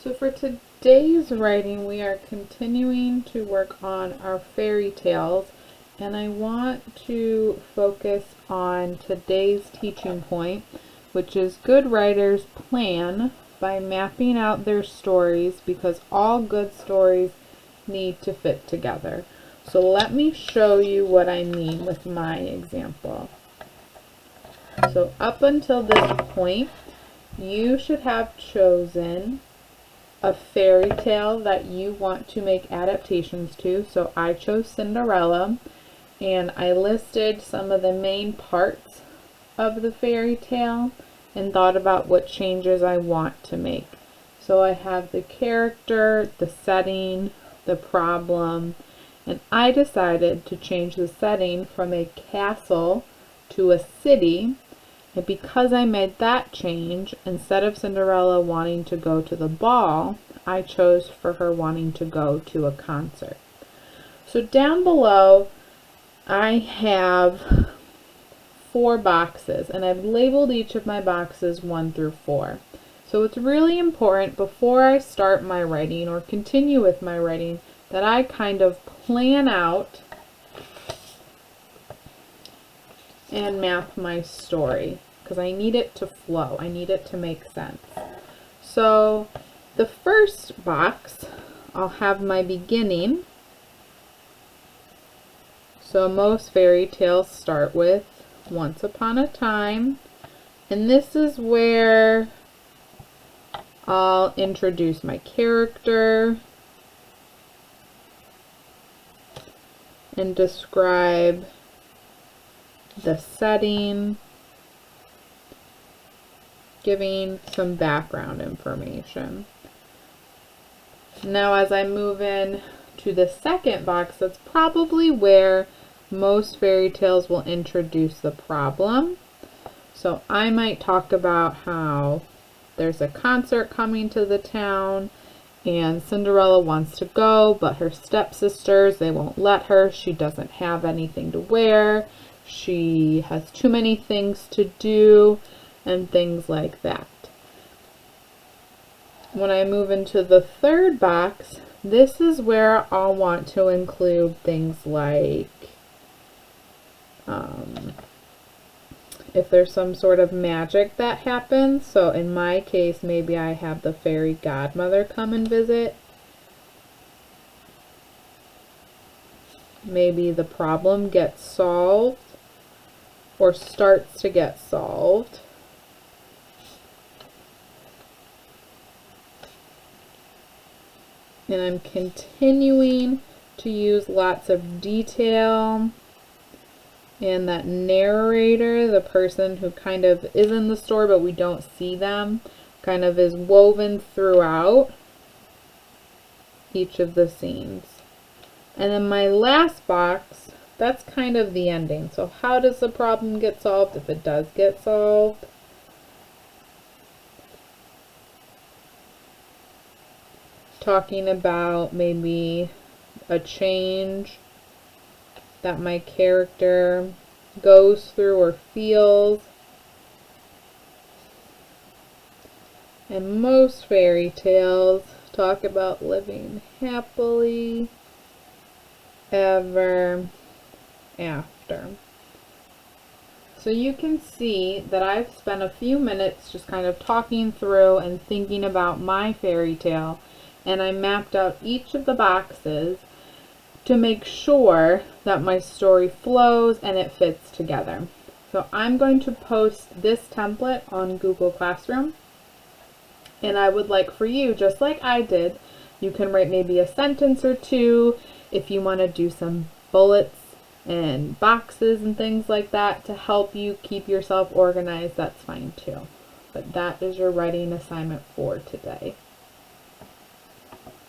So for today's writing, we are continuing to work on our fairy tales, and I want to focus on today's teaching point, which is good writers plan by mapping out their stories because all good stories need to fit together. So let me show you what I mean with my example. So up until this point, you should have chosen a fairy tale that you want to make adaptations to. So I chose Cinderella, and I listed some of the main parts of the fairy tale and thought about what changes I want to make. So I have the character, the setting, the problem, and I decided to change the setting from a castle to a city. And because I made that change, instead of Cinderella wanting to go to the ball, I chose for her wanting to go to a concert. So down below, I have 4 boxes, and I've labeled each of my boxes 1 through 4. So it's really important before I start my writing or continue with my writing that I kind of plan out and map my story because I need it to flow. I need it to make sense. So the first box, I'll have my beginning. So most fairy tales start with once upon a time, and this is where I'll introduce my character and describe the setting, giving some background information. Now as I move in to the second box, that's probably where most fairy tales will introduce the problem. So I might talk about how there's a concert coming to the town and Cinderella wants to go, but her stepsisters, they won't let her. She doesn't have anything to wear. She has too many things to do and things like that. When I move into the third box, this is where I'll want to include things like if there's some sort of magic that happens. So in my case, maybe I have the fairy godmother come and visit. Maybe the problem gets solved or starts to get solved. And I'm continuing to use lots of detail, and that narrator, the person who kind of is in the story but we don't see them, kind of is woven throughout each of the scenes. And then my last box, that's kind of the ending. So how does the problem get solved if it does get solved? Talking about maybe a change that my character goes through or feels. And most fairy tales talk about living happily ever after. So you can see that I've spent a few minutes just kind of talking through and thinking about my fairy tale, and I mapped out each of the boxes to make sure that my story flows and it fits together. So I'm going to post this template on Google Classroom, and I would like for you, just like I did, you can write maybe a sentence or two. If you want to do some bullets and boxes and things like that to help you keep yourself organized, that's fine too. But that is your writing assignment for today.